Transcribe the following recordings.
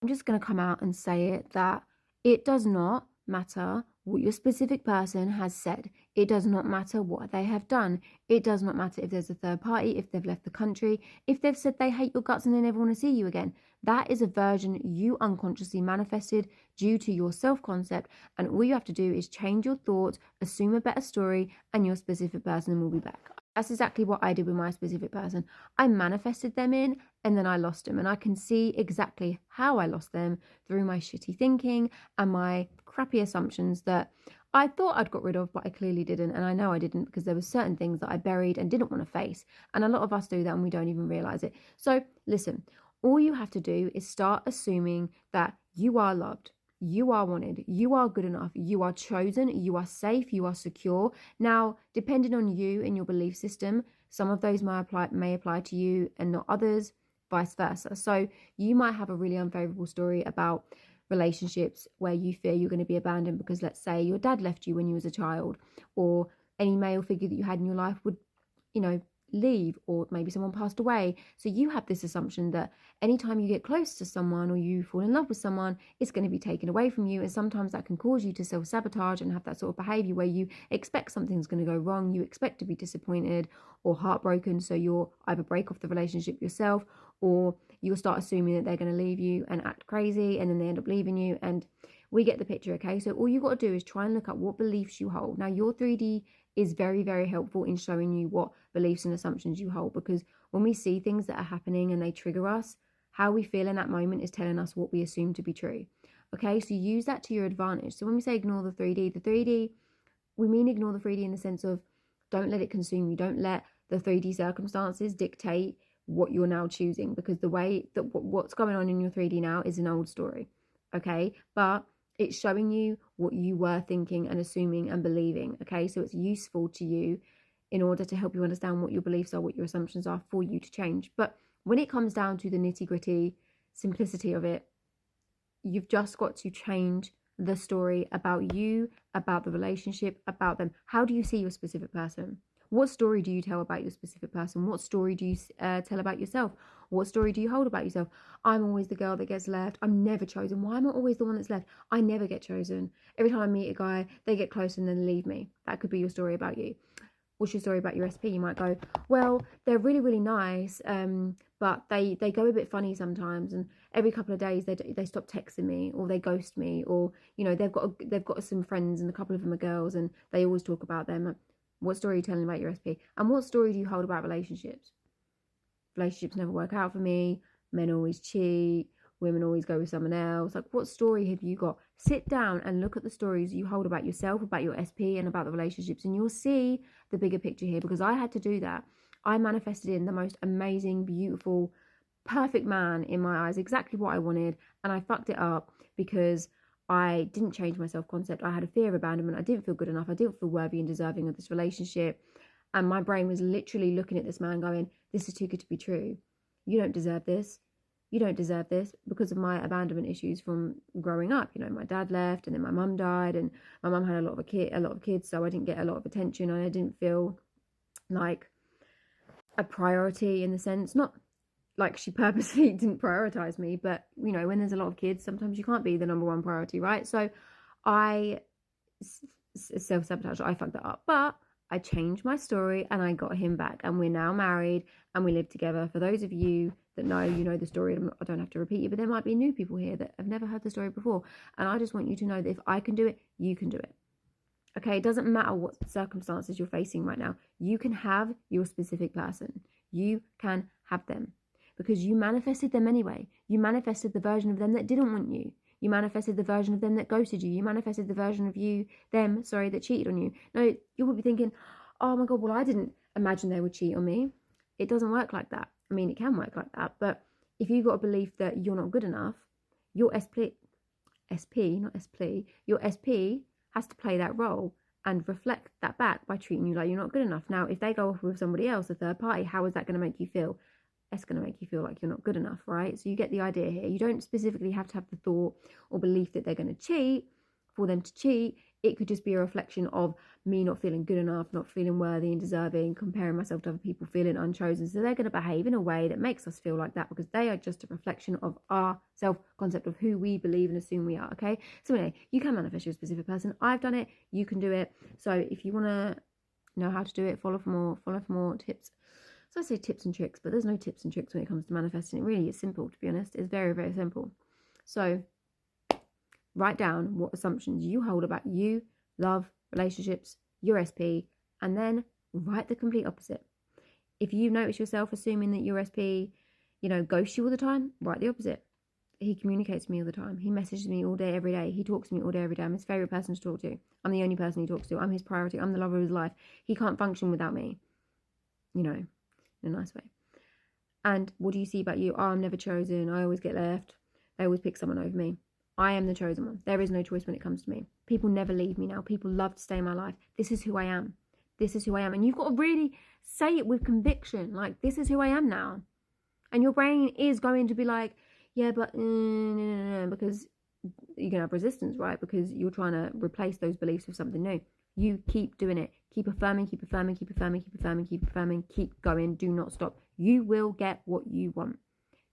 I'm just going to come out and say it that it does not matter what your specific person has said. It does not matter what they have done. It does not matter if there's a third party, if they've left the country, if they've said they hate your guts and they never want to see you again. That is a version you unconsciously manifested due to your self-concept. And all you have to do is change your thoughts, assume a better story, and your specific person will be back. That's exactly what I did with my specific person. I manifested them in and then I lost them. And I can see exactly how I lost them through my shitty thinking and my crappy assumptions that I thought I'd got rid of, but I clearly didn't. And I know I didn't because there were certain things that I buried and didn't want to face. And a lot of us do that and we don't even realize it. So listen, all you have to do is start assuming that you are loved. You are wanted, you are good enough, you are chosen, you are safe, you are secure. Now, depending on you and your belief system, some of those may apply to you and not others, vice versa. So you might have a really unfavorable story about relationships where you fear you're going to be abandoned because, let's say, your dad left you when you was a child, or any male figure that you had in your life would, leave, or maybe someone passed away. So you have this assumption that anytime you get close to someone or you fall in love with someone, it's going to be taken away from you. And sometimes that can cause you to self-sabotage and have that sort of behavior where you expect something's going to go wrong. You expect to be disappointed or heartbroken. So you'll either break off the relationship yourself, or you'll start assuming that they're going to leave you and act crazy, and then they end up leaving you. And we get the picture, okay? So all you got to do is try and look at what beliefs you hold. Now, your 3D is very, very helpful in showing you what beliefs and assumptions you hold, because when we see things that are happening and they trigger us, how we feel in that moment is telling us what we assume to be true. Okay, so use that to your advantage. So when we say ignore the 3D, we mean ignore the 3D in the sense of don't let it consume you. Don't let the 3D circumstances dictate what you're now choosing, because the way that what's going on in your 3D now is an old story. Okay, but it's showing you what you were thinking and assuming and believing. Okay, so it's useful to you in order to help you understand what your beliefs are, what your assumptions are, for you to change. But when it comes down to the nitty-gritty simplicity of it, you've just got to change the story about you, about the relationship, about them. How do you see your specific person? What story do you tell about your specific person? What story do you tell about yourself? What story do you hold about yourself? I'm always the girl that gets left. I'm never chosen. Why am I always the one that's left? I never get chosen. Every time I meet a guy, they get close and then leave me. That could be your story about you. What's your story about your SP? You might go, well, they're really, really nice, but they go a bit funny sometimes, and every couple of days they stop texting me, or they ghost me, or they've got some friends and a couple of them are girls and they always talk about them. What story are you telling about your SP? And what story do you hold about relationships? Relationships never work out for me. Men always cheat. Women always go with someone else. Like, what story have you got? Sit down and look at the stories you hold about yourself, about your SP, and about the relationships, and you'll see the bigger picture here, because I had to do that. I manifested in the most amazing, beautiful, perfect man in my eyes, exactly what I wanted, and I fucked it up because I didn't change my self-concept. I had a fear of abandonment. I didn't feel good enough. I didn't feel worthy and deserving of this relationship. And my brain was literally looking at this man going, this is too good to be true. You don't deserve this. You don't deserve this, because of my abandonment issues from growing up. My dad left and then my mum died, and my mum had a lot of kids, so I didn't get a lot of attention, and I didn't feel like a priority, in the sense, not like she purposely didn't prioritize me, but when there's a lot of kids, sometimes you can't be the number one priority, right? So I self-sabotage. I fucked that up, but I changed my story and I got him back, and we're now married and we live together. For those of you that know, you know the story. I don't have to repeat it, but there might be new people here that have never heard the story before, and I just want you to know that if I can do it, you can do it. Okay, it doesn't matter what circumstances you're facing right now. You can have your specific person. You can have them, because you manifested them anyway. You manifested the version of them that didn't want you. You manifested the version of them that ghosted you. You manifested the version of that cheated on you. Now, you will be thinking, oh my God, well, I didn't imagine they would cheat on me. It doesn't work like that. I mean, it can work like that, but if you've got a belief that you're not good enough, your your SP has to play that role and reflect that back by treating you like you're not good enough. Now, if they go off with somebody else, a third party, how is that going to make you feel? It's going to make you feel like you're not good enough, right? So you get the idea here. You don't specifically have to have the thought or belief that they're going to cheat for them to cheat. It could just be a reflection of me not feeling good enough, not feeling worthy and deserving, comparing myself to other people, feeling unchosen. So they're going to behave in a way that makes us feel like that, because they are just a reflection of our self-concept of who we believe and assume we are, okay? So anyway, you can manifest your specific person. I've done it. You can do it. So if you want to know how to do it, follow for more tips. So I say tips and tricks, but there's no tips and tricks when it comes to manifesting. It really is simple, to be honest. It's very, very simple. So write down what assumptions you hold about you, love, relationships, your SP, and then write the complete opposite. If you notice yourself assuming that your SP, ghosts you all the time, write the opposite. He communicates with me all the time. He messages me all day, every day. He talks to me all day, every day. I'm his favourite person to talk to. I'm the only person he talks to. I'm his priority. I'm the love of his life. He can't function without me, in a nice way. And what do you see about you? Oh, I'm never chosen. I always get left. They always pick someone over me. I am the chosen one. There is no choice when it comes to me. People never leave me now. People love to stay in my life. This is who I am. This is who I am. And you've got to really say it with conviction. Like, this is who I am now. And your brain is going to be like, yeah, but no, because you're going to have resistance, right? Because you're trying to replace those beliefs with something new. You keep doing it. Keep affirming, keep affirming, keep affirming, keep affirming, keep affirming, keep going. Do not stop. You will get what you want.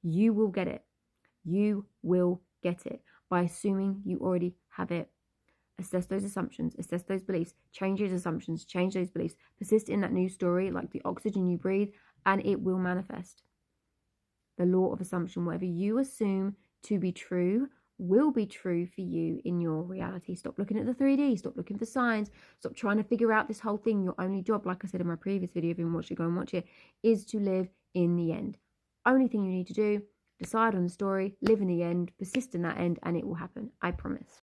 You will get it. You will get it by assuming you already have it. Assess those assumptions, assess those beliefs, change those assumptions, change those beliefs, persist in that new story like the oxygen you breathe, and it will manifest. The law of assumption, whatever you assume to be true will be true for you in your reality. Stop looking at the 3D, stop looking for signs, stop trying to figure out this whole thing. Your only job, like I said in my previous video, if you haven't watched it, go and watch it, is to live in the end. Only thing you need to do, decide on the story, live in the end, persist in that end, and it will happen. I promise.